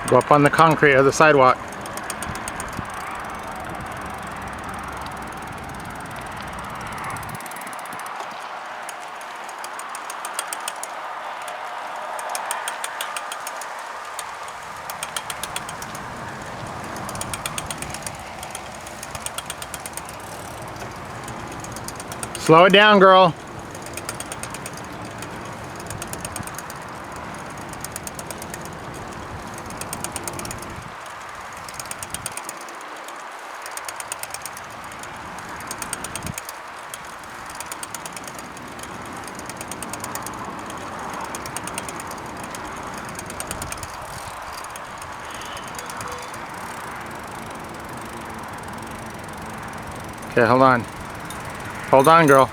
Go up on the concrete or the sidewalk. Slow it down, girl. Okay, hold on. Hold on, girl.